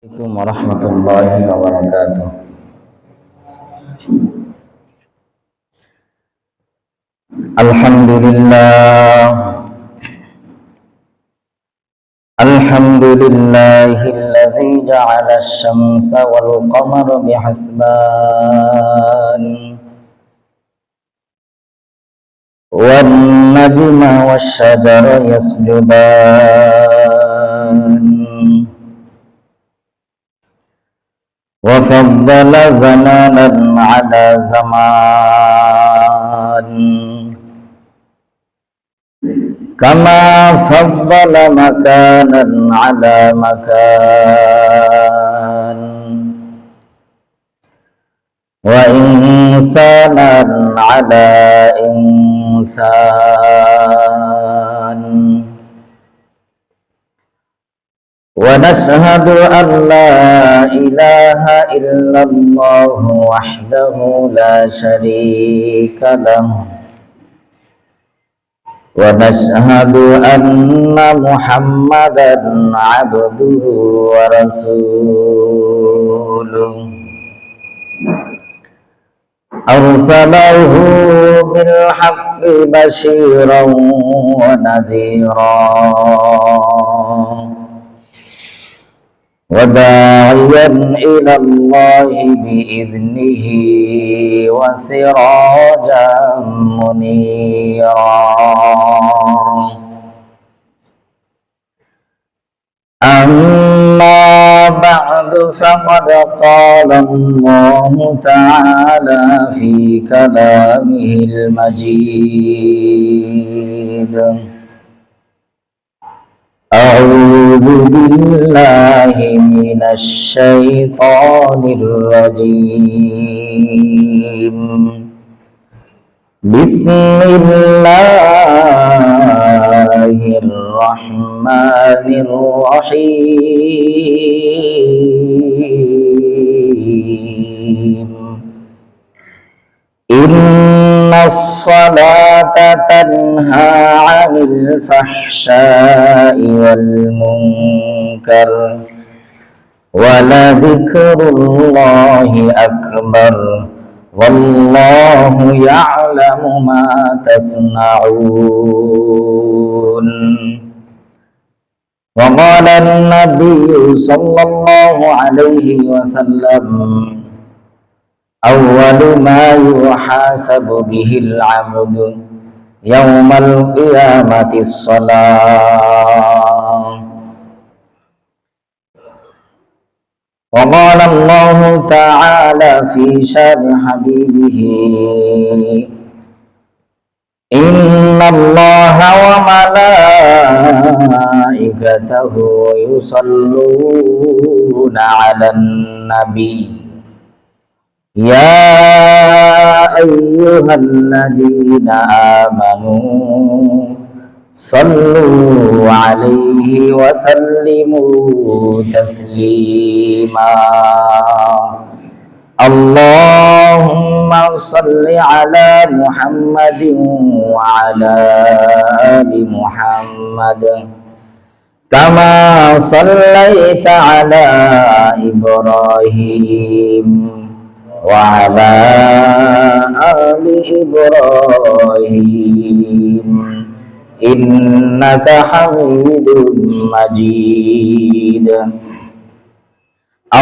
عليكم ورحمة الله وبركاته. الحمد لله الذي جعل الشمس والقمر بحسبان والنجم والشجر يسجدان وفضل زمانا على زمان كما فضل مكانا على مكان وإنسانا على إنسان ونشهد أن لا إله إلا الله وحده لا شريك له ونشهد أن محمدا عبده ورسوله أرسله بالحق بشيرا ونذيرا وداعيا إلى الله بإذنه وسراجا منيرا أما بعد فقد قال الله تعالى في كلامه المجيد أعوذ بالله من الشيطان الرجيم بسم الله الرحمن الرحيم إن الصلاة تنهى عن الفحشاء والمنكر ولذكر الله أكبر والله يعلم ما تصنعون وقال النبي صلى الله عليه وسلم أول ما يحاسب به العبد يوم القيامة الصلاة وقال الله تعالى في شان حبيبه إن الله وملائكته يصلون على النبي يا أيها الذين آمنوا صلوا عليه وسلموا تسليما اللهم صل على محمد وعلى آل محمد كما صليت على إبراهيم وعلى آل إبراهيم إنك حميد مجيد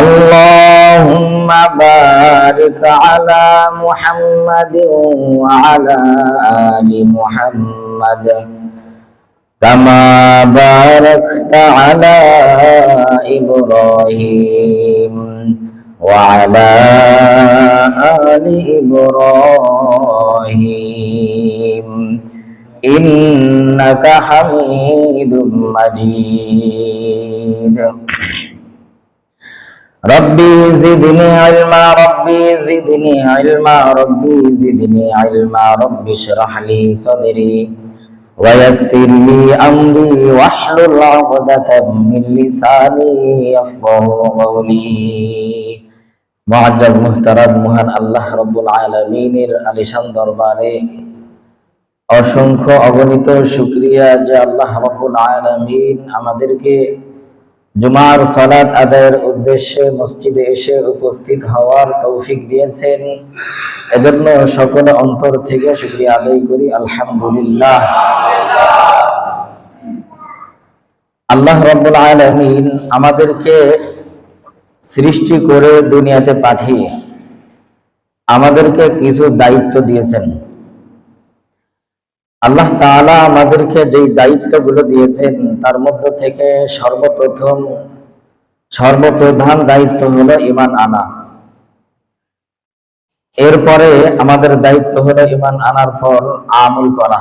اللهم بارك على محمد وعلى آل محمد كما باركت على إبراهيم وعلى آل إبراهيم إنك حميد مجيد ربي زدني علما ربي زدني علما ربي زدني علما ربي اشرح لي صدري ويسر لي أمري واحلل عقدة من لساني يفقهوا قولي মুআজ্জাজ মুহতারাম মহান আল্লাহ রাব্বুল আলামিনের আলিশান দরবারে অসংখ্য অগণিত শুকরিয়া যে আল্লাহ রাব্বুল আলামিন আমাদেরকে জুমার সালাত আদায়ের উদ্দেশ্যে মসজিদে এসে উপস্থিত হওয়ার তৌফিক দিয়েছেন, এজন্য সকলে অন্তর থেকে শুকরিয়া আদায় করি আলহামদুলিল্লাহ। আল্লাহ রাব্বুল আলামিন আমাদেরকে সৃষ্টি করে দুনিয়াতে পাঠিয়ে আমাদেরকে কিছু দায়িত্ব দিয়েছেন। আল্লাহ তাআলা আমাদেরকে যেই দায়িত্বগুলো দিয়েছেন তার মধ্য থেকে সর্বপ্রধান দায়িত্ব হলো ঈমান আনা। এরপরে আমাদের দায়িত্ব হলো ঈমান আনার পর আমল করা।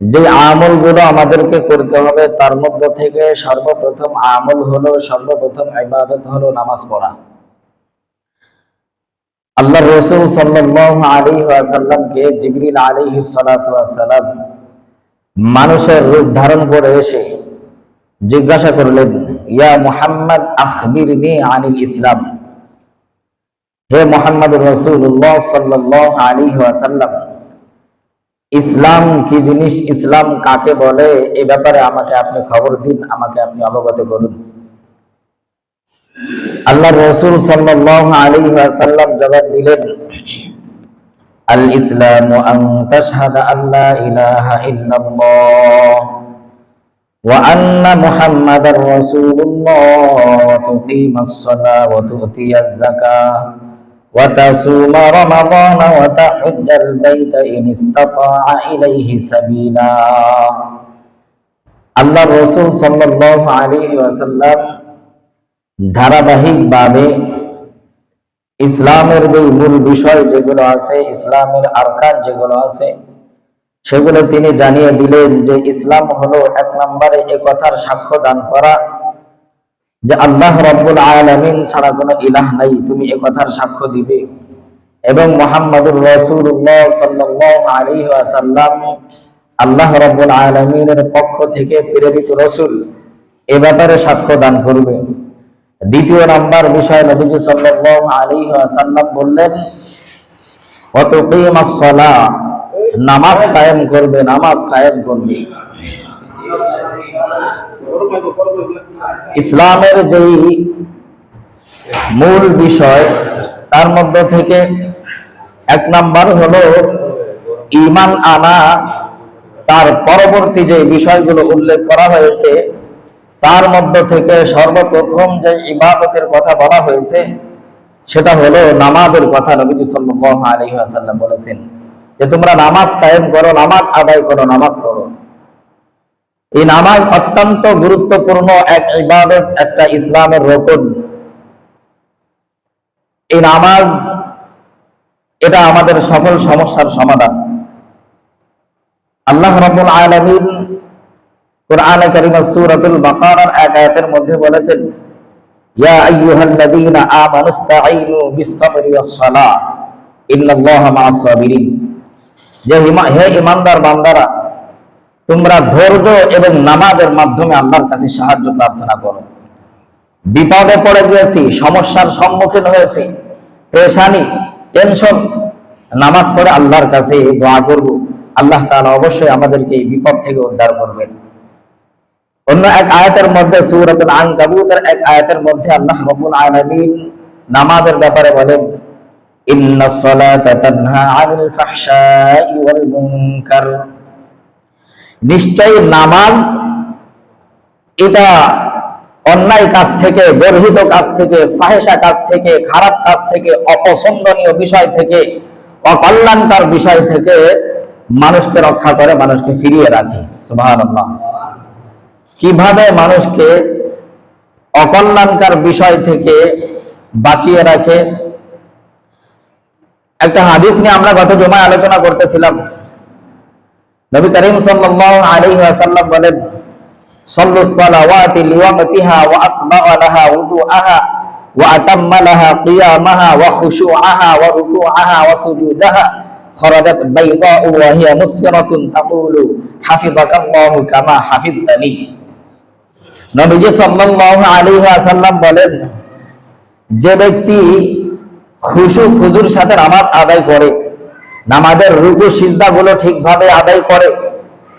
যে আমলগুলো আমাদেরকে করতে হবে তার মধ্য থেকে সর্বপ্রথম ইবাদত হলো নামাজ পড়া। আল্লাহ রাসূল সাল্লাল্লাহু আলাইহি ওয়াসাল্লামকে জিবরিল আলাইহিস সালাতু ওয়াস সালাম মানুষের রূপ ধারণ করে এসে জিজ্ঞাসা করলেন, ইয়া মুহাম্মদ আখবিরনি আনিল ইসলাম। হে মুহাম্মদুর রাসূলুল্লাহ সাল্লাল্লাহু আলাইহি ওয়াসাল্লাম, ইসলাম কি জিনিস, ইসলাম কাকে বলে, এই ব্যাপারে আমাকে আপনি খবর দিন, আমাকে আপনি অবগত করুন। আল্লাহ রাসূল সাল্লাল্লাহু আলাইহি ওয়াসাল্লাম জবাব দিলেন, আল ইসলামু আন তাশহাদা আল্লা ইলাহা ইল্লাল্লাহ ওয়া আন্না মুহাম্মাদার রাসূলুল্লাহ ওয়া তুকিমাস সালাহ ওয়া তুতিয়াজ যাকাহ ওয়া তাসুমা রমাদান ওয়া তাহুজ্জাল বাইতা ইন ইসতাতাআ ইলাইহি সাবিলা। আল্লাহ রাসূল সাল্লাল্লাহু আলাইহি ওয়াসাল্লাম ধারাবাহিকভাবে ইসলামের যে মূল বিষয় যেগুলো আছে, ইসলামের আরকান যেগুলো আছে, সেগুলো তিনি জানিয়ে দিলেন যে ইসলাম হলো এক নম্বরে এ কথার সাক্ষ্য দান করা যে আল্লাহ রাব্বুল আলামিন ছাড়া কোনো ইলাহ নাই, তুমি এ কথার সাক্ষ্য দিবে, এবং মুহাম্মাদুর রাসূলুল্লাহ সাল্লাল্লাহু আলাইহি ওয়াসাল্লাম আল্লাহ রাব্বুল আলামিনের পক্ষ থেকে প্রেরিত রাসূল, এ ব্যাপারে সাক্ষ্য দান করবে। দ্বিতীয় নাম্বার বিষয় নবীজি সাল্লাল্লাহু আলাইহি ওয়াসাল্লাম বললেন, ওয়া তুকিমাস সালাহ, নামাজ কায়েম করবে, নামাজ কায়েম করবে। ইসলামের যেই মূল বিষয় তার মধ্য থেকে এক নাম্বার হলো ঈমান আনা। তার পরবর্তী যে বিষয়গুলো উল্লেখ করা হয়েছে তার মধ্য থেকে সর্বপ্রথম যে ইবাদতের কথা বলা হয়েছে সেটা হলো নামাজের কথা। নবীজি সাল্লাল্লাহু আলাইহি ওয়াসাল্লাম বলেছেন যে তোমরা নামাজ কায়েম করো, নামাজ আদায় করো, নামাজ পড়ো। এই নামাজ অত্যন্ত গুরুত্বপূর্ণ এক ইবাদত, একটা ইসলামের রকন। এই নামাজ এটা আমাদের সকল সমস্যার সমাধান। আল্লাহ রাব্বুল আলামিন কুরআনে কারীমে সূরাতুল বাকারার এক আয়াতের মধ্যে বলেছেন, ইয়া আইয়ুহাল্লাযীনা আমানুস্তাঈনু বিস-সাবরি ওয়াস-সালাহ ইন্নাল্লাহা মা'আস সাবিরিন। যে হে ঈমানদার বান্দারা, তোমরা ধৈর্য এবং নামাজের মাধ্যমে আল্লাহর কাছে সাহায্য প্রার্থনা করো। বিপদে পড়ে গিয়েছি, সমস্যার সম্মুখীন হয়েছি, পেরেশানি, টেনশন, নামাজ পড়ে আল্লাহর কাছে দোয়া করব, আল্লাহ তাআলা অবশ্যই আমাদেরকে এই বিপদ থেকে উদ্ধার করবেন। অন্য এক আয়াতের মধ্যে, সূরাতুল আনকাবুতের এক আয়াতের মধ্যে আল্লাহ রাব্বুল আলামিন নামাজের ব্যাপারে বলেন, ইন্নাস সালাতা তানহা আনিল ফাহশাই ওয়াল মুনকার। নিশ্চয়ই নামাজ এটা অন্যায় কাজ থেকে, গর্হিত কাজ থেকে, ফাহেসা কাজ থেকে, খারাপ কাজ থেকে, অপছন্দনীয় বিষয় থেকে, অকল্যাণকর বিষয় থেকে মানুষকে রক্ষা করে, মানুষকে ফিরিয়ে রাখে। সুবহানাল্লাহ। কিভাবে মানুষকে অকল্যাণকর বিষয় থেকে বাঁচিয়ে রাখে? একটা হাদিস নিয়ে আমরা গত জুমায় আলোচনা করতেছিলাম। নবী করিম সাল্লাল্লাহু আলাইহি ওয়াসাল্লাম বলেন, সাল্লুস সালাওয়াতি লিওয়াক্তিহা ওয়া আসবাগা লাহা উদুআহা ওয়া আতাম্মা লাহা কিয়ামাহা ওয়া খুশুআহা ওয়া রুকুআহা ওয়া সুজুদাহা খরাজাত বাইদাউ ওয়া হিয়া মুসফিরাতুন তাকুলু হাফিযাকাল্লাহু কামা হাফিযতানি। নবীজি সাল্লাল্লাহু আলাইহি ওয়াসাল্লাম বলেন, যে ব্যক্তি খুশু খুজুর সাথে নামাজ আদায় করে, নামাজের রুকু সিজদা গুলো ঠিকভাবে আদায় করে,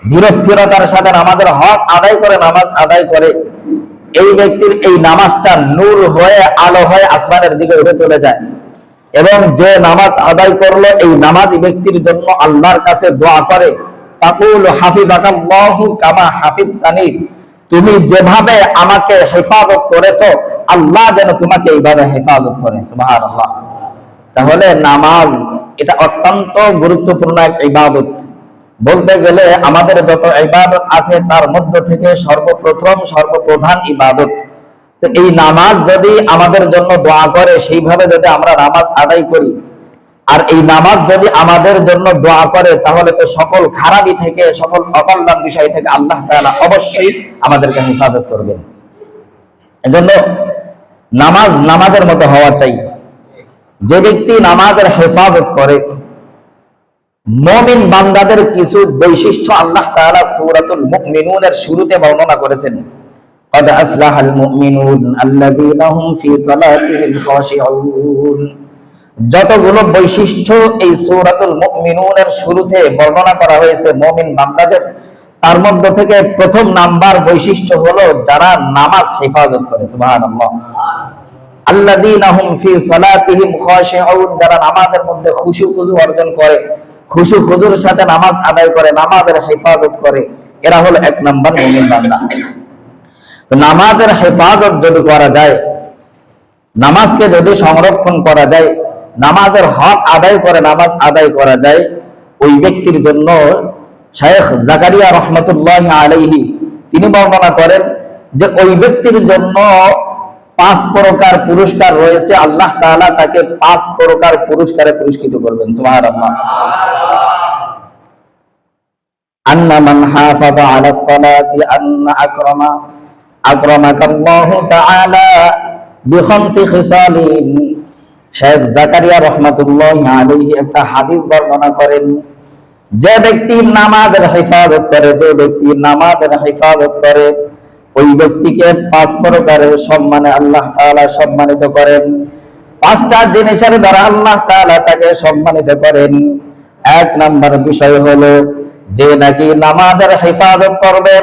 ধীরস্থিরতার সাথে নামাজের হক আদায় করে নামাজ আদায় করে, এই ব্যক্তির এই নামাজটা নূর হয়ে আলো হয়ে আসমানের দিকে উঠে চলে যায়। এবং যে নামাজ আদায় করলো এই নামাজি ব্যক্তির জন্য আল্লাহর কাছে দোয়া করে, তাকুল হাফিজাকাল্লাহু কামা হাফিজতানি, তুমি যেভাবে আমাকে হেফাজত করেছো আল্লাহ যেন তোমাকে এইভাবে হেফাজত করে। সুবহানাল্লাহ। তাহলে নামাজ এটা অত্যন্ত গুরুত্বপূর্ণ এক ইবাদত। বলতে গেলে আমাদের যত ইবাদত আছে তার মধ্য থেকে সর্বপ্রধান ইবাদত। তো এই নামাজ যদি আমাদের জন্য দোয়া করে, সেইভাবে যদি আমরা নামাজ আদায় করি, আর এই নামাজ যদি আমাদের জন্য দোয়া করে, তাহলে তো সকল খারাপি থেকে, সকল অকল্যাণ বিষয় থেকে আল্লাহ তাআলা অবশ্যই আমাদেরকে হেফাজত করবেন। এজন্য নামাজ নামাজের মতো হওয়া চাই। যে ব্যক্তি নামাজের হেফাজত করে, মুমিন বান্দাদের কিছু বৈশিষ্ট্য আল্লাহ তাআলা সূরাতুল মুমিনুনের শুরুতে বর্ণনা করেছেন। قد أفلح المؤمنون الذين هم في صلاتهم خاشعون। যতগুলো বৈশিষ্ট্য এই সূরাতুল মুমিনুনের শুরুতে বর্ণনা করা হয়েছে মুমিন বান্দাদের, তার মধ্য থেকে প্রথম নাম্বার বৈশিষ্ট্য হলো যারা নামাজ হেফাজত করে। সুবহানাল্লাহ। আল্লাযীনা হুম ফি সালাতিহিম খাশিউন, যারা নামাজের মধ্যে খুশু খুজু অর্জন করে, খুশু খুজুর সাথে নামাজ আদায় করে, নামাজের হেফাজত করে, এরা হলো এক নাম্বার মুমিন বান্দা। তো নামাজের হেফাজত যদি করা যায়, নামাজকে যদি সংরক্ষণ করা যায়, নামাজের হক আদায় করে নামাজ আদায় করা যায়, ওই ব্যক্তির জন্য শাইখ জাকারিয়া রহমাতুল্লাহ আলাইহি তিনি বর্ণনা করেন যে ওই ব্যক্তির জন্য 5 প্রকার পুরস্কার রয়েছে। আল্লাহ তাআলা তাকে 5 প্রকার পুরস্কারে পুরস্কৃত করবেন। সুবহানাল্লাহ। আন্না মান হাফাযা আলাস সালাতি আন্না আকরামাকাল্লাহু তাআলা বিখামসি খিসালিন। শাইখ জাকারিয়া রাহমাতুল্লাহি আলাইহি একটা হাদিস বর্ণনা করেন, যে ব্যক্তি নামাজের হেফাজত করে, যে ব্যক্তি নামাজের হেফাজত করে, ওই ব্যক্তিকে 5 প্রকারের সম্মানে আল্লাহ তাআলা সম্মানিত করেন। 5টা জিনিসের দ্বারা আল্লাহ তাআলা তাকে সম্মানিত করেন। 1 নাম্বার বিষয় হলো যে নাকি নামাজের হেফাজত করবে,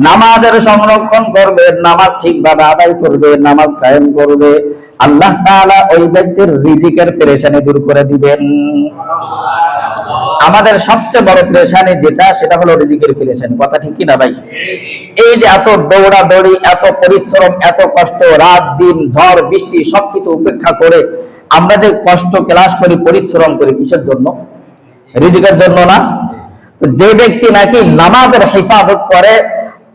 নামাজের সংরক্ষণ করবে, নামাজ ঠিকভাবে আদায় করবে, নামাজ কায়েম করবে, আল্লাহ তাআলা ওই ব্যক্তির রিজিকের পেরেশানি দূর করে দিবেন। আমাদের সবচেয়ে বড় পেরেশানি যেটা, সেটা হলো রিজিকের পেরেশানি। কথা ঠিক কি না ভাই? এই যে এত দৌড়াদৌড়ি, এত পরিশ্রম, এত কষ্ট, রাত দিন ঝড় বৃষ্টি সবকিছু উপেক্ষা করে আমরা যে কষ্ট ক্লাস করি, পরিশ্রম করি, কিসের জন্য? রিজিকের জন্য না? তো যে ব্যক্তি নাকি নামাজের হেফাজত করে,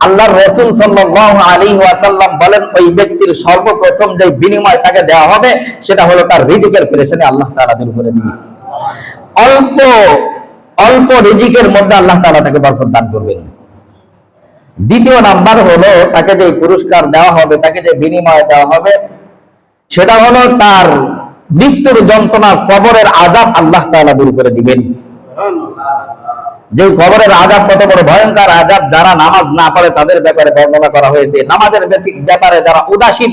আল্লাহর রাসূল সাল্লাল্লাহু আলাইহি ওয়াসাল্লাম বলেন ওই ব্যক্তির সর্বপ্রথম যে বিনিময় তাকে দেওয়া হবে সেটা হলো তার রিজিকের পেরেশানি আল্লাহ তাআলা দূর করে দিবে। অল্প অল্প রিজিকের মধ্যে আল্লাহ তাআলা তাকে বরকত দান করবেন। দ্বিতীয় নাম্বার হলো তাকে যে পুরস্কার দেওয়া হবে, তাকে যে বিনিময় দেওয়া হবে, সেটা হলো তার মৃত্যুর যন্ত্রণা, কবরের আযাব আল্লাহ তাআলা দূর করে দিবেন। যে কবরের আযাব কত বড় ভয়ঙ্কর আযাব, যারা নামাজ না পড়ে তাদের ব্যাপারে বর্ণনা করা হয়েছে। নামাজের ব্যাপারে যারা উদাসীন,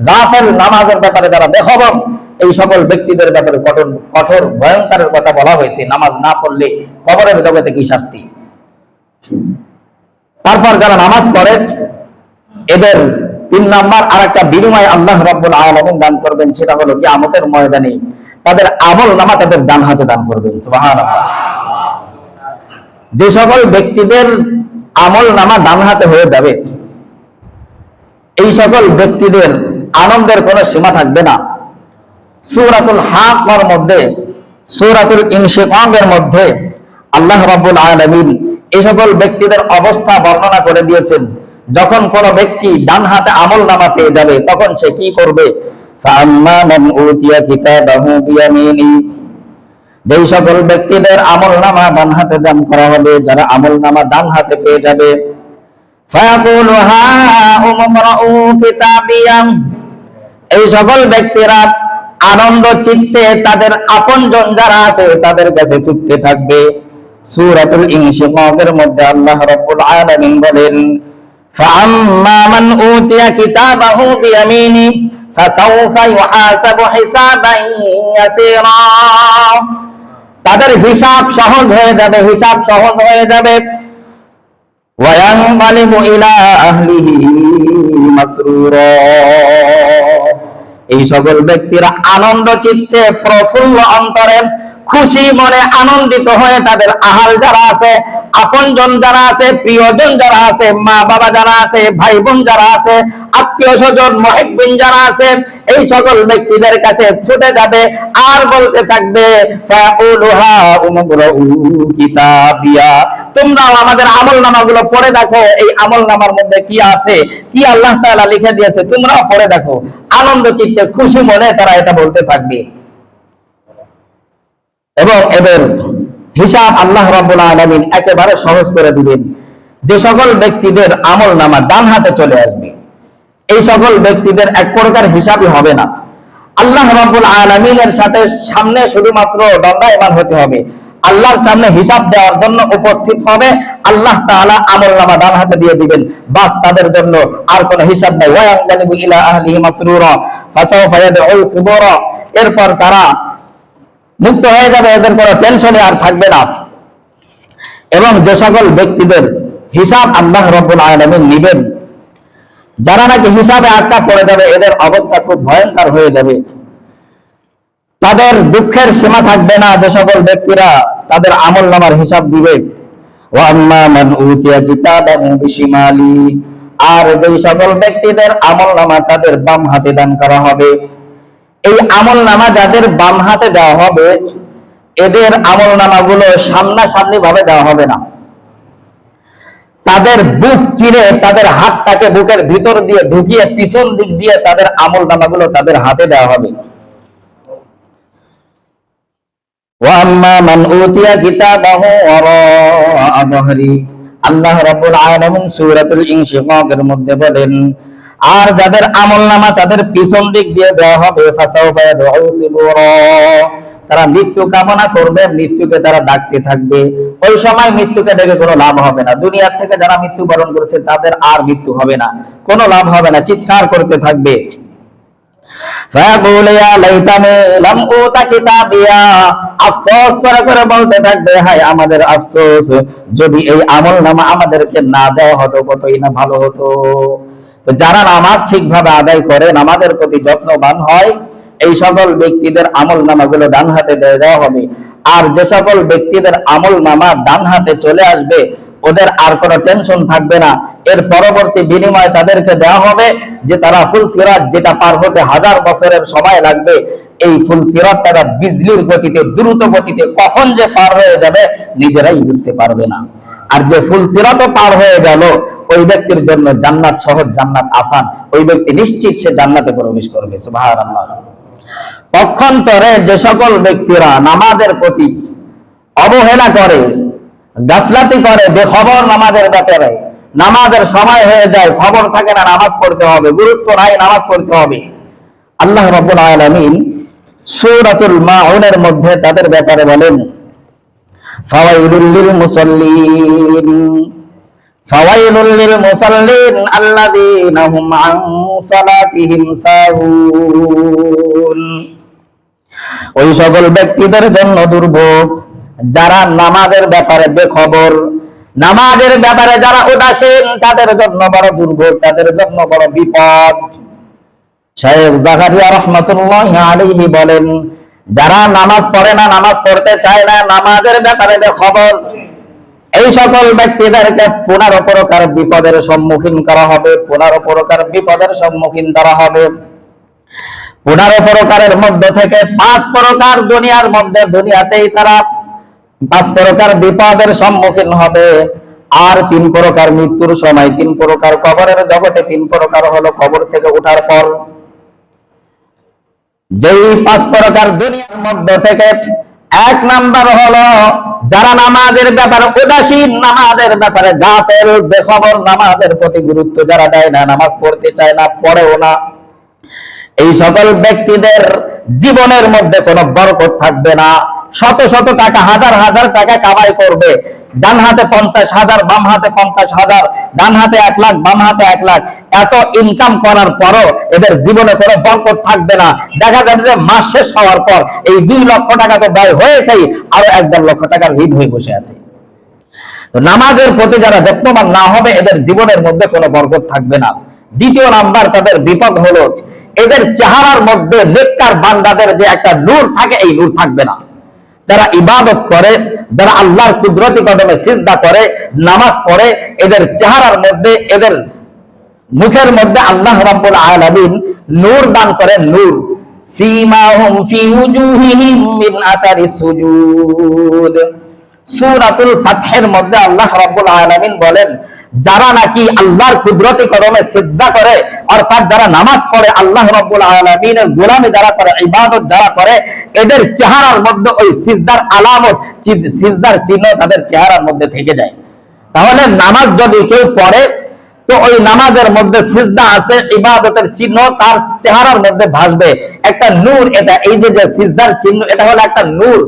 গাফেল, নামাজের ব্যাপারে যারা বেখবর, এই সকল ব্যক্তিদের ব্যাপারে কঠোর ভয়ঙ্করের কথা বলা হয়েছে। নামাজ না পড়লে কবরের জগতে কি শাস্তি। তারপর যারা নামাজ পড়ে এদের 3 নাম্বার আরেকটা বিনিময় আল্লাহ রাব্বুল আলামিন দান করবেন, সেটা হলো কিয়ামতের ময়দানে তাদের আমলনামা তাদের ডান হাতে দান করবেন। সুবহানাল্লাহ। যে সকল ব্যক্তিদের আমলনামা ডান হাতে হয়ে যাবে, এই সকল ব্যক্তিদের আনন্দের কোনো সীমা থাকবে না। সূরাতুল হাক্কার মধ্যে, সূরাতুল ইনশিকাকের মধ্যে আল্লাহ রাব্বুল আলামিন এই সকল ব্যক্তিদের অবস্থা বর্ণনা করে দিয়েছেন। যখন কোন ব্যক্তি ডান হাতে আমলনামা পেয়ে যাবে তখন সে কি করবে? ফাআম্মা মান উতিয়া কিতাবাহু বিয়ামিনি, যেই সকল ব্যক্তিদের আমলনামা ডান হাতে দান করা হবে, যারা আমলনামা ডান হাতে পেয়ে যাবে, ফায়াকুলু হা উমরাউ কিতাবিয়াম, এই সকল ব্যক্তিরা আনন্দ চিত্তে তাদের আপনজন যারা আছে তাদের কাছে ছুটতে থাকবে। সূরাতুল ইনশিকাকের মধ্যে আল্লাহ রাব্বুল আলামিন বলেন, ফাআম্মা মান উতিয়া কিতাবাহু বিয়ামিনি ফাসাউফা ইউহাসাবু হিসাবান ইয়াসীরা, তাদের হিসাব সহজ হয়ে যাবে, হিসাব সহজ হয়ে যাবে। ওয়ায়ানকালিবু ইলা আহলিহি মাসরুরা। এই সকল ব্যক্তিরা আনন্দ চিত্তে, প্রফুল্ল অন্তরে, খুশি মনে, আনন্দিত হয়ে তাদের আহাল যারা আছে, আপনজন যারা আছে, প্রিয়জন যারা আছে, মা বাবা যারা আছে, ভাই বোন যারা আছে, আত্মীয় স্বজন, মুহিব্বিন যারা আছে, এই সকল ব্যক্তিদের কাছে ছুটে যাবে আর বলতে থাকবে, ফাউলুহা উমরাউ কিতাবিয়া, তোমরাও আমাদের আমলনামাগুলো পড়ে দেখো, এই আমলনামার মধ্যে কি আছে, কি আল্লাহ তাআলা লিখে দিয়েছে, তোমরাও পড়ে দেখো। আনন্দ চিত্তে, খুশি মনে তারা এটা বলতে থাকবে। এবং এদের হিসাব আল্লাহ রাব্বুল আলামিন একেবারে সহজ করে দিবেন। যে সকল ব্যক্তিদের আমলনামা ডান হাতে চলে আসবে, এই সকল ব্যক্তিদের এক প্রকার হিসাবই হবে না। আল্লাহ রাব্বুল আলামিনের সামনে শুধুমাত্র দণ্ডায়মান হতে হবে, আল্লাহর সামনে হিসাব দেওয়ার জন্য উপস্থিত হবে। আল্লাহ তাআলা আমলনামা ডান হাতে দিয়ে দিবেন, বাস তাদের জন্য আর কোনো হিসাব নাই। ওয়ায়ানকালিবু ইলা আহলিহি মাসরুরা ফাসাওফা ইয়াদউ সুবুরা, এরপর তারা মুক্ত হয়ে যাবে, এদের কোনো টেনশনে আর থাকবে না। এবং যে সকল ব্যক্তিদের হিসাব আল্লাহ রাব্বুল আলামিন নেবেন, যারা নাকি হিসাবে আটকা পড়ে যাবে, এদের অবস্থা খুব ভয়ঙ্কর হয়ে যাবে। তাদের দুঃখের সীমা থাকবে না যে সকল ব্যক্তিরা তাদের আমলনামার হিসাব দিবে। ওয়া আম্মা মান উতিয়া কিতাবাহু বিশিমালি, আর যে সকল ব্যক্তিদের আমলনামা তাদের বাম হাতে দান করা হবে, এই আমলনামা যাদের বাম হাতে দেওয়া হবে, এদের আমলনামাগুলো সামনাসামনি ভাবে দেওয়া হবে না। তাদের বুক চিরে, তাদের হাতটাকে বুকের ভিতর দিয়ে ঢুকিয়ে পিছন দিক দিয়ে তাদের আমলনামাগুলো তাদের হাতে দেওয়া হবে। ওয়া আম্মা মান উতিয়া কিতাবাহু ওয়ারাআ যাহরি, আল্লাহ রাব্বুল আলামিন সূরাতুল ইনশিকাকের মধ্যে বলেন, আর যাদের আমলনামা তাদের পিছন দিক দিয়ে দেওয়া হবে, ফাসাওফা ইয়াদউ সুবুরা, তারা মৃত্যু কামনা করবে, মৃত্যুকে তারা ডাকতে থাকবে। ওই সময় মৃত্যুকে ডেকে কোনো লাভ হবে না। দুনিয়া থেকে যারা মৃত্যুবরণ করেছে তাদের আর মৃত্যু হবে না, কোনো লাভ হবে না, চিৎকার করতে থাকবে। ফায়াকুলু ইয়া লাইতানি লাম উতা কিতাবিয়া, আফসোস করে করে বলতে থাকবে, হায় আমাদের আফসোস, যদি এই আমলনামা আমাদেরকে না দেওয়া হতো কতই না ভালো হতো। তো যারা নামাজ ঠিকভাবে আদায় করে, নামাজের প্রতি যত্নবান হয়, এই সকল ব্যক্তিদের আমলনামাগুলো ডান হাতে দেওয়া হবে। আর যে সকল ব্যক্তিদের আমলনামা ডান হাতে চলে আসবে, ওদের আর কোনো টেনশন থাকবে না। এর পরবর্তী বিনিময় তাদেরকে দেওয়া হবে যে তারা ফুল সিরাত, যেটা পার হতে 1000 বছরের সময় লাগবে, এই ফুল সিরাত তারা বিজলির গতিতে, দ্রুত গতিতে কখন যে পার হয়ে যাবে নিজেরাই বুঝতে পারবে না। আর যে ফুল সিরাতও পার হয়ে গেল, ওই ব্যক্তির জন্য জান্নাত সহজ, জান্নাত আসান, ওই ব্যক্তি নিশ্চিত সে জান্নাতে প্রবেশ করবে। সুবহানাল্লাহ। পক্ষান্তরে যে সকল ব্যক্তিরা নামাজের প্রতি অবহেলা করে, গাফলাতি করে, বেখবর নামাজের ব্যাপারে, নামাজের সময় হয়ে যায়, খবর থাকে না নামাজ পড়তে হবে, গুরুত্ব নাই নামাজ পড়তে হবে, আল্লাহ রাব্বুল আলামিন সূরাতুল মাউনের মধ্যে তাদের ব্যাপারে বলেন, ফাওয়াইলুল লিল মুসাল্লিন, ফাওয়াইলুল লিল মুসাল্লিন আল্লাযীনা হুম আন সালাতিহিম সাহুন, ওই সকল ব্যক্তিদের জন্য দুর্ভোগ যারা নামাজের ব্যাপারে বেখবর, নামাজের ব্যাপারে যারা উদাসীন, তাদের জন্য বড় দুর্ভোগ, তাদের জন্য বড় বিপদ। শাইখ জাকারিয়া রাহমাতুল্লাহি আলাইহি বলেন, যারা নামাজ পড়ে না, নামাজ পড়তে চায় না, নামাজের ব্যাপারে বেখবর, এই সকল ব্যক্তিদেরকে 15 প্রকার বিপদের সম্মুখীন করা হবে, 15 প্রকার বিপদের সম্মুখীন করা হবে। 15 প্রকারের মধ্যে থেকে 5 প্রকার দুনিয়ার মধ্যে, দুনিয়াতেই তারা 5 প্রকার বিপদের সম্মুখীন হবে। আর 3 প্রকার মৃত্যুর সময়, 3 প্রকার কবরের জগতে, 3 প্রকার হলো কবর থেকে ওঠার পর। যেই 5 প্রকার দুনিয়ার মধ্যে থেকে 1 নাম্বার হলো যারা নামাজের ব্যাপারে উদাসীন, নামাজের ব্যাপারে গাফেল, বেখবর, নামাজের প্রতি গুরুত্ব যারা দেয় না, নামাজ পড়তে চায় না, পড়েও না, এই সকল ব্যক্তিদের জীবনের মধ্যে কোনো বরকত থাকবে না। শত শত টাকা, হাজার হাজার টাকা কামাই করবে, ডান হাতে 50,000, বাম হাতে 50,000, ডান হাতে 1 লাখ, বাম হাতে 1 লাখ, এত ইনকাম করার পরও এদের জীবনে কোনো বরকত থাকবে না। দেখা যাবে যে মাস শেষ হওয়ার পর এই 2 লক্ষ টাকা তো ব্যয় হয়েছেই, আরো 1-1.5 লক্ষ টাকার ঋণ হয়ে বসে আছে। তো নামাজের প্রতি যারা যত্নবান না হবে এদের জীবনের মধ্যে কোনো বরকত থাকবে না। দ্বিতীয় নাম্বার তাদের বিপদ হলো এদের চেহারার মধ্যে নেককার বান্দাদের যে একটা নূর থাকে এই নূর থাকবে না। যারা ইবাদত করে, যারা আল্লাহর কুদরতি কদমে সিজদা করে, নামাজ পড়ে, এদের চেহারার মধ্যে, এদের মুখের মধ্যে আল্লাহ রাব্বুল আলামিন নূর দান করেন। নূর সীমাহুম ফি উজুহিহিম মিন আতারিস সুজুদ। সূরাতুল ফাতহের মধ্যে আল্লাহ রাব্বুল আলামিন বলেন যারা নাকি আল্লাহর কুদরতি কদমে সিজদা করে, অর্থাৎ যারা নামাজ পড়ে, আল্লাহ রাব্বুল আলামিনের গোলামি যারা করে, ইবাদত যারা করে, এদের চেহারার মধ্যে ওই সিজদার আলামত, সিজদার চিহ্ন তাদের চেহারার মধ্যে থেকে যায়। তাহলে নামাজ যদি কেউ পড়ে তো ওই নামাজের মধ্যে সিজদা আছে, ইবাদতের চিহ্ন তার চেহারার মধ্যে ভাসবে, একটা নূর। এটা এই যে সিজদার চিহ্ন, এটা হলো একটা নূর।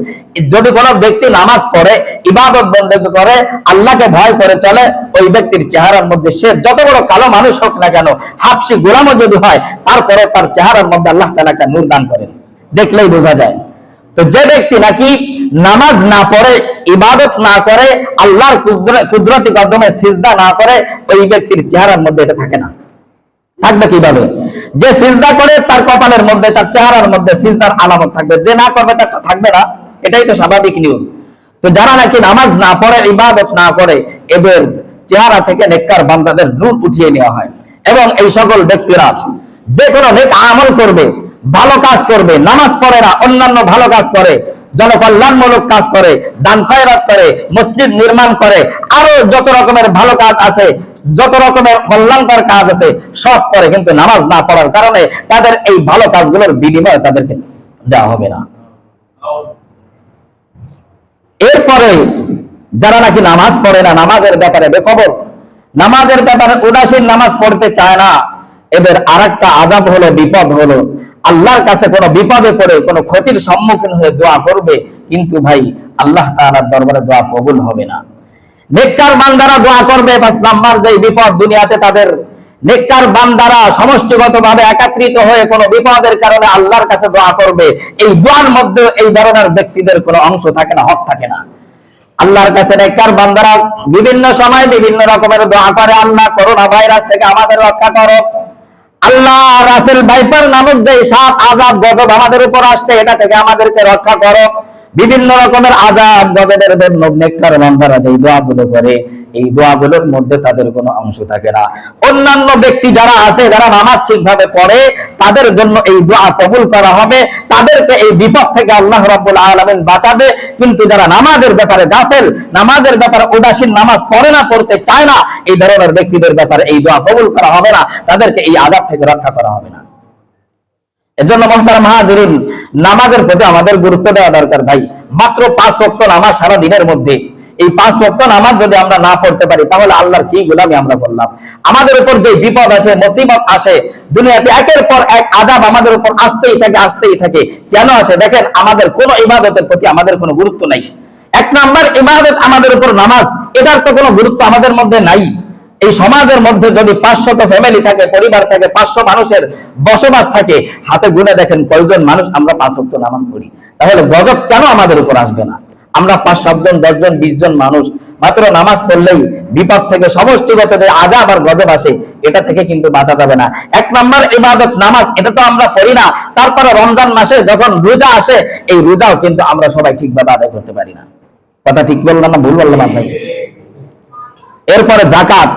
যদি কোনো ব্যক্তি নামাজ পড়ে, ইবাদত বন্দেগি করে, আল্লাহকে ভয় করে চলে, ওই ব্যক্তির চেহারার মধ্যে সে যত বড় কালো মানুষ হোক না কেন, হাবশি গোলামও যদি হয়, তারপরে তার চেহারার মধ্যে আল্লাহ তাআলা একটা নূর দান করেন, দেখলেই বোঝা যায়। তো যে ব্যক্তি নাকি নামাজ না পড়ে, ইবাদত না করে, আল্লাহর কুদরতি কদমে সিজদা না করে, ওই ব্যক্তির চেহারার মধ্যে এটা থাকে না। থাকবে কিভাবে? যে সিজদা করে তার কপালের মধ্যে, তার চেহারার মধ্যে সিজদার আলামত থাকবে, যে না করবে তার থাকবে না। এটাই তো স্বাভাবিক নিয়ম। তো যারা নাকি নামাজ না পড়ে, ইবাদত না করে, এদের চেহারা থেকে নেককার বান্দাদের নূর উঠিয়ে নেওয়া হয়। এবং এই সকল ব্যক্তিরা যে কোনো নেক আমল করবে, ভালো কাজ করবে, নামাজ পড়ে না, অন্যান্য ভালো কাজ করে, জনকল্যাণমূলক কাজ করে, দান খয়রাত করে, মসজিদ নির্মাণ করে, আরো যত রকমের ভালো কাজ আছে, যত রকমের কল্যাণকর কাজ আছে সব করে, কিন্তু নামাজ না পড়ার কারণে তাদের এই ভালো কাজগুলোর বিনিময় তাদেরকে দেওয়া হবে না। এরপরে যারা নাকি নামাজ পড়ে না, নামাজের ব্যাপারে বেখবর, নামাজের ব্যাপারে উদাসীন, নামাজ পড়তে চায় না, এদের আরেকটা আযাব হলো, বিপদ হলো, আল্লাহর কাছে কোনো বিপদে পড়ে, কোনো ক্ষতির সম্মুখীন হয়ে দোয়া করবে, কিন্তু ভাই আল্লাহ তাআলার দরবারে দোয়া কবুল হবে না। নেককার বান্দারা দোয়া করবে, 5 নাম্বার যে বিপদ দুনিয়াতে তাদের, নেককার বান্দারা সমষ্টিগতভাবে একত্রিত হয়ে কোনো বিপদের কারণে আল্লাহর কাছে দোয়া করবে, এই দোয়ার মধ্যে এই ধরনের ব্যক্তিদের কোনো অংশ থাকে না, হক থাকে না। আল্লাহর কাছে নেককার বান্দারা বিভিন্ন সময় বিভিন্ন রকমের দোয়া করে, আল্লাহ করোনা ভাইরাস থেকে আমাদের রক্ষা করো, আল্লাহ রাসেল ভাইপার নামক যে সাপ আযাব গজব আমাদের উপর আসছে, এটা থেকে আমাদেরকে রক্ষা করো। বিভিন্ন রকমের আযাব গজবের জন্য নেককার বান্দারা যে দোয়াগুলো করে, এই দোয়াগুলোর মধ্যে তাদের কোনো অংশ থাকে না। অন্যান্য ব্যক্তি যারা আছে, যারা নামাজ ঠিকভাবে পড়ে, তাদের জন্য এই দোয়া কবুল করা হবে, তাদেরকে এই বিপদ থেকে আল্লাহ রাব্বুল আলামিন বাঁচাবে। কিন্তু যারা নামাজের ব্যাপারে গাফেল, নামাজের ব্যাপারে উদাসীন, নামাজ পড়ে না, পড়তে চায় না, এই ধরনের ব্যক্তিদের ব্যাপারে এই দোয়া কবুল করা হবে না, তাদেরকে এই আযাব থেকে রক্ষা করা হবে না। এজন্য মুহতারাম হাজিরিন, নামাজের প্রতি আমাদের গুরুত্ব দেওয়া দরকার ভাই। মাত্র 5 ওয়াক্ত নামাজ সারা দিনের মধ্যে, এই 5 ওয়াক্ত নামাজ যদি আমরা না পড়তে পারি, তাহলে আল্লাহর কি গোলামি আমরা করলাম। আমাদের উপর যে বিপদ আসে, মুসিবত আসে, দুনিয়াতে একের পর এক আযাব আমাদের উপর আসতেই থাকে, আসতেই থাকে। কেন আসে? দেখেন, আমাদের কোনো ইবাদতের প্রতি আমাদের কোনো গুরুত্ব নাই। 1 নাম্বার ইবাদত আমাদের উপর নামাজ, এটার তো কোনো গুরুত্ব আমাদের মধ্যে নাই। এই সমাজের মধ্যে যদি 500 ফ্যামিলি থাকে, পরিবার থাকে, 500 মানুষের বসবাস থাকে, হাতে গুনে দেখেন কয়জন মানুষ আমরা 5 ওয়াক্ত নামাজ পড়ি। তাহলে গজব কেন আমাদের উপর আসবে না? আমরা 5-7 জন, 10 জন, 20 জন মানুষ মাত্র নামাজ পড়লেই বিপদ থেকে, সমষ্টিগত যে আযাব আর গজব আসে, এটা থেকে কিন্তু বাঁচা যাবে না। 1 নাম্বার ইবাদত নামাজ, এটা তো আমরা পড়ি না। তারপরে রমজান মাসে যখন রোজা আসে, এই রোজাও কিন্তু আমরা সবাই ঠিকভাবে আদায় করতে পারি না। কথা ঠিক বললাম না ভুল বললাম ভাই? এরপরে যাকাত,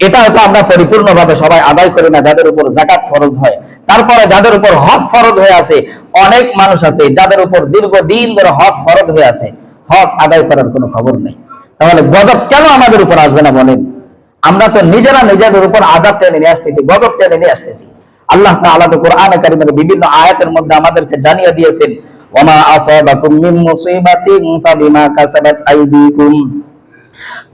এটাও তো আমরা পরিপূর্ণভাবে সবাই আদায় করি না, যাদের উপর যাকাত ফরজ হয়। তারপরে যাদের উপর হজ ফরজ হয়ে আছে, অনেক মানুষ আছে যাদের উপর দীর্ঘদিন ধরে হজ ফরজ হয়ে আছে, হজ আদায় করার কোনো খবর নেই। তাহলে গজব কেন আমাদের উপর আসবে না বলেন? আমরা তো নিজেরা নিজেদের উপর আযাব টেনে নিয়ে আসতেছি, গজব টেনে নিয়ে আসতেছি। আল্লাহ তাআলা তো কোরআনে কারীমের বিভিন্ন আয়াতের মধ্যে আমাদেরকে জানিয়ে দিয়েছেন, ওমা আসাবাকুম মিন মুসিবাতিন ফাবিমা কাসাবাত আইদিকুম,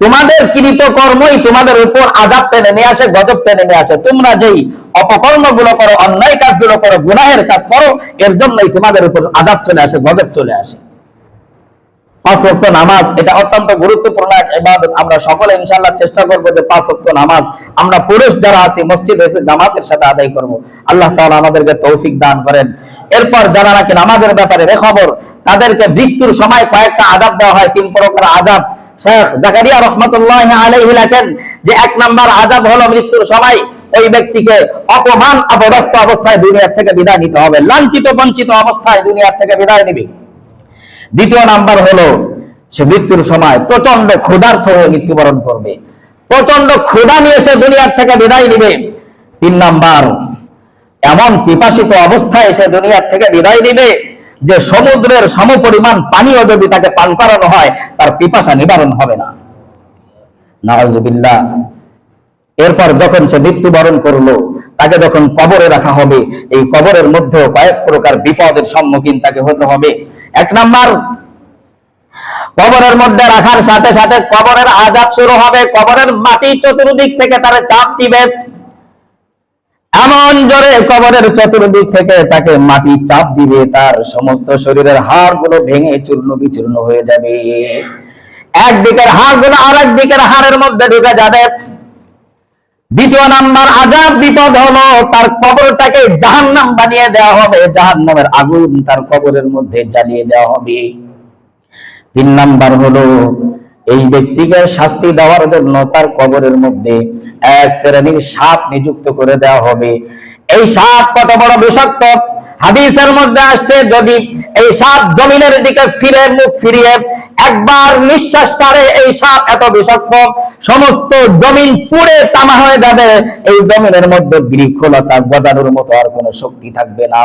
তোমাদের কৃত কর্মই তোমাদের উপর আযাব টেনে নিয়ে আসে, গজব টেনে নিয়ে আসে। তোমরা যেই অপকর্মগুলো করো, অন্যায় কাজগুলো করো, গুনাহের কাজ করো, এর জন্যই তোমাদের উপর আযাব চলে আসে, গজব চলে আসে। 5 ওয়াক্ত নামাজ, এটা অত্যন্ত গুরুত্বপূর্ণ এক ইবাদত। আমরা সকলে ইনশাআল্লাহ চেষ্টা করব যে 5 ওয়াক্ত নামাজ আমরা পুরুষ যারা আছি মসজিদে এসে জামাতের সাথে আদায় করব। আল্লাহ তাআলা আমাদেরকে তৌফিক দান করেন। এরপর যারা নাকি নামাজের ব্যাপারে বেখবর, তাদেরকে মৃত্যুর সময় কয়েকটা আযাব দেওয়া হয়, 3 প্রকার আযাব। শেখ জাকারিয়া রাহমাতুল্লাহি আলাইহি লেখেন যে 1 নাম্বার আযাব হলো মৃত্যুর সময় ওই ব্যক্তিকে অপমান অপদস্থ অবস্থায় দুনিয়া থেকে বিদায় নিতে হবে, লাঞ্ছিত বঞ্চিত অবস্থায় দুনিয়া থেকে বিদায় নিবে। দ্বিতীয় নাম্বার হলো সে মৃত্যুর সময় প্রচন্ড ক্ষুধার্ত হয়ে মৃত্যুবরণ করবে, প্রচন্ড ক্ষুধা নিয়ে সে দুনিয়ার থেকে বিদায় নিবে। 3 নাম্বার এমন পিপাসিত অবস্থায় সে দুনিয়ার থেকে বিদায় নিবে যে সমুদ্রের সমপরিমাণ পানিও যদি তাকে পান করানো হয় তার পিপাসা নিবারণ হবে না। নাউজুবিল্লাহ। এরপর যখন সে মৃত্যুবরণ করলো তাকে যখন কবরে রাখা হবে, এই কবরের মধ্যেও কয়েক প্রকার বিপদের সম্মুখীন তাকে হতে হবে। 1 নাম্বার, কবরের মধ্যে রাখার সাথে সাথে কবরের আযাব শুরু হবে। কবরের মাটি চতুর্দিক থেকে তার চাপ দিবে, এমন জোরে কবরের চতুর্দিক থেকে তাকে মাটি চাপ দিবে, তার সমস্ত শরীরের হাড়গুলো ভেঙে চূর্ণ বিচূর্ণ হয়ে যাবে। একদিকের হাড়গুলো আরেক দিকের হাড়ের মধ্যে ঢুকে যাবে। দ্বিতীয় নাম্বার আযাব বিপদ হলো তার কবরটাকে জাহান্নাম বানিয়ে দেওয়া হবে, জাহান্নামের আগুন তার কবরের মধ্যে জ্বালিয়ে দেওয়া হবে। 3 নাম্বার হলো এই ব্যক্তিকে শাস্তি দেওয়ার জন্য তার কবরের মধ্যে এক শ্রেণীর সাপ নিযুক্ত করে দেওয়া হবে। এই সাপ কত বড় বিষাক্ত, হাদিসের মধ্যে আসছে যদি এই সাপ জমিনের দিকে ফিরে মুখ ফিরিয়ে একবার নিঃশ্বাস ছাড়ে, এই সাপ এত বিষাক্ত সমস্ত জমিন পুড়ে তামা হয়ে যাবে, এই জমিনের মধ্যে বৃক্ষলতা গজানোর মতো আর কোনো শক্তি থাকবে না।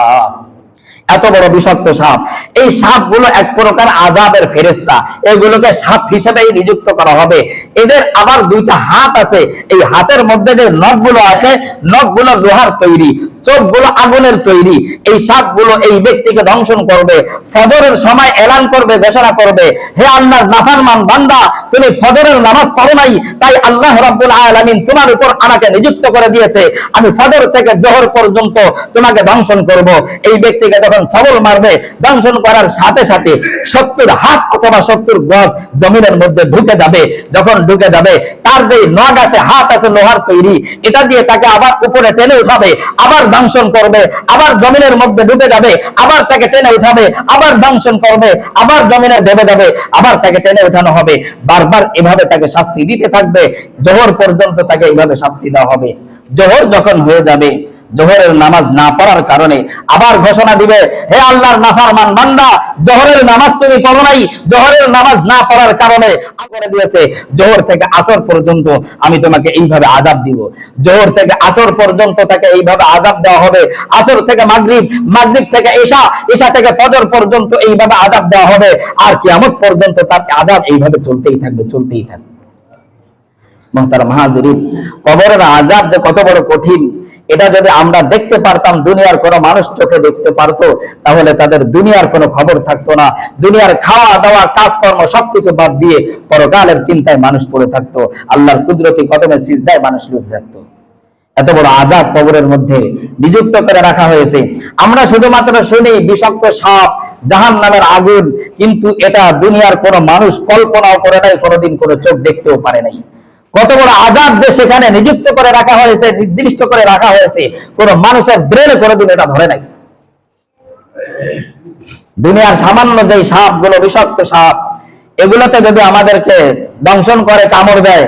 এত বড় বিষাক্ত সাপ। এই সাপগুলো এক প্রকার আযাবের ফেরেশতা, এগুলোকে সাপ হিসেবেই নিযুক্ত করা হবে। এদের আবার 2টা হাত আছে, এই হাতের মধ্যে যে নখগুলো আছে নখগুলো লোহার তৈরি, চোখগুলো আগুনের তৈরি। এই সাপগুলো এই ব্যক্তিকে দংশন করবে। ফজরের সময় এলান করবে, ঘোষণা করবে, হে আল্লাহর নাফরমান বান্দা, তুমি ফজরের নামাজ পড়ো নাই, তাই আল্লাহ রাব্বুল আলামিন তোমার উপর আমাকে নিযুক্ত করে দিয়েছে, আমি ফজর থেকে জোহর পর্যন্ত তোমাকে দংশন করব। এই ব্যক্তিকে যখন সবল মারবে, দংশন করার সাথে সাথে 70 হাত অথবা 70 গজ জমিনের মধ্যে ঢুকে যাবে। যখন ঢুকে যাবে তার যে নখ আছে, হাত আছে লোহার তৈরি, এটা দিয়ে তাকে আবার উপরে টেনে উঠাবে, আবার দংশন করবে, আবার জমিনের মধ্যে ঢুকে যাবে, আবার তাকে টেনে উঠাবে, আবার দংশন করবে, আবার জমিনে দেবে যাবে, আবার তাকে টেনে উঠানো হবে। বারবার এভাবে তাকে শাস্তি দিতে থাকবে, জোহর পর্যন্ত তাকে এইভাবে শাস্তি দেওয়া হবে। জোহর যখন হয়ে যাবে, জোহরের নামাজ না পড়ার কারণে আবার ঘোষণা দিবে, হে আল্লাহর নাফরমান বান্দা, জোহরের নামাজ তুমি পড়ো নাই, জোহরের নামাজ না পড়ার কারণে করে দিয়েছে, জোহর থেকে আসর পর্যন্ত আমি তোমাকে এইভাবে আযাব দিব। জোহর থেকে আসর পর্যন্ত তাকে এইভাবে আযাব দেওয়া হবে। আসর থেকে মাগরিব, মাগরিব থেকে ঈশা, ঈশা থেকে ফজর পর্যন্ত এইভাবে আযাব দেওয়া হবে। আর কিয়ামত পর্যন্ত তার আযাব এইভাবে চলতেই থাকবে, চলতেই থাকবে। মুহতারাম হাজিরিন, কবরের আযাব যে কত বড় কঠিন, এটা যদি আমরা দেখতে পারতাম, দুনিয়ার কোন মানুষ চোখে দেখতে পারতো, তাহলে তাদের দুনিয়ার কোনো খবর থাকতো না। দুনিয়ার খাওয়া দাওয়া কাজকর্ম সবকিছু বাদ দিয়ে পরকালের চিন্তায় মানুষ পড়ে থাকতো, আল্লাহর কুদরতি কদমে সিজদায় মানুষ লুটে থাকতো। এত বড় আযাব কবরের মধ্যে নিযুক্ত করে রাখা হয়েছে। আমরা শুধুমাত্র শুনি বিষাক্ত সাপ, জাহান্নামের আগুন, কিন্তু এটা দুনিয়ার কোন মানুষ কল্পনাও করে নাই, কোনোদিন কোনো চোখ দেখতেও পারে নাই। কত বড় আযাব যে সেখানে নিযুক্ত করে রাখা হয়েছে, নির্দিষ্ট করে রাখা হয়েছে, কোন মানুষের ব্রেনে কোনোদিন এটা ধরে নাই। দুনিয়ার সামান্য যে সাপগুলো, বিষাক্ত সাপ, এগুলোতে যদি আমাদেরকে দংশন করে, কামড় দেয়,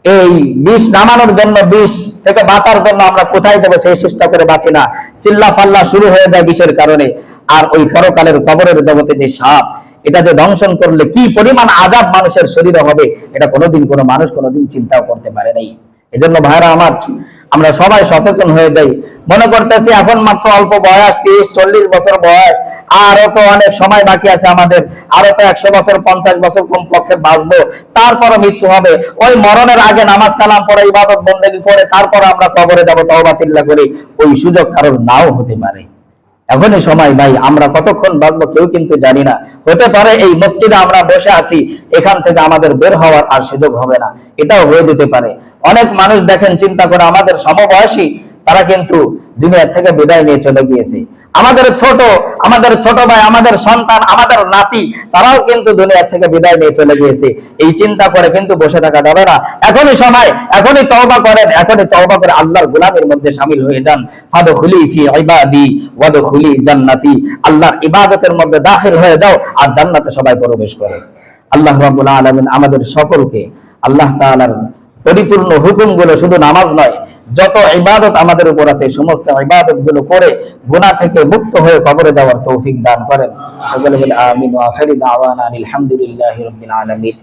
এই বিষ নামানোর জন্য, বিষ থেকে বাঁচার জন্য আমরা কোথায় দেবো সেই চেষ্টা করে বাঁচি না, চিল্লা ফাল্লা শুরু হয়ে যায় বিষের কারণে। আর ওই পরকালের কবরের জগতে যে সাপ, এটা যে দংশন করলে কি পরিমাণ আযাব মানুষের শরীরে হবে, এটা কোনোদিন কোনো মানুষ কোনোদিন চিন্তাও করতে পারে নাই। এজন্য ভাইরা আমার, আমরা সবাই সচেতন হয়ে যাই। মনে করতেছি এখন মাত্র অল্প বয়স, 30-40 বছর বয়স, আরো তো অনেক সময় বাকি আছে আমাদের, আরো তো 100 বছর 50 বছর কম পক্ষে বাঁচবো, তারপরে মৃত্যু হবে। ওই মরণের আগে নামাজ কালাম পড়ে, ইবাদত বন্দেগী করে তারপর আমরা কবরে যাব তওবা তিল্লা করে, ওই সুযোগ কারোর নাও হতে পারে। এখনই সময় ভাই, আমরা কতক্ষণ বাঁচবো কেউ কিন্তু জানি না। হতে পারে এই মসজিদে আমরা বসে আছি, এখান থেকে আমাদের বের হওয়ার আর সুযোগ হবে না, এটাও হয়ে যেতে পারে। অনেক মানুষ দেখেন, চিন্তা করে, আমাদের সমবয়সী, তারা কিন্তু দুনিয়া থেকে বিদায় নিয়ে চলে গিয়েছে। আমাদের ছোট ভাই, আমাদের সন্তান, আমাদের নাতি, তারাও কিন্তু দুনিয়া থেকে বিদায় নিয়ে চলে গিয়েছে। এই চিন্তা করে কিন্তু বসে থাকা যাবে না। এখনই সময়, এখনই তওবা করেন, এখনই তওবা করে আল্লাহর গোলামের মধ্যে শামিল হয়ে যান। ফাদখুলি ফি ইবাদি ওয়াদখুলি জান্নাতি, আল্লাহর ইবাদতের মধ্যে দাখিল হয়ে যাও আর জান্নাতে সবাই প্রবেশ করে। আল্লাহ রাব্বুল আলামিন আমাদের সকলকে আল্লাহ তাআলার পরিপূর্ণ হুকুমগুলো, শুধু নামাজ নয়, যত ইবাদত আমাদের উপর আছে সমস্ত ইবাদত গুলো করে গুনাহ থেকে মুক্ত হয়ে কবরে যাওয়ার তৌফিক দান করেন। সকলে বলে আমিন। ওয়া আখিরি দাওয়ানা আলহামদুলিল্লাহি রাব্বিল আলামিন।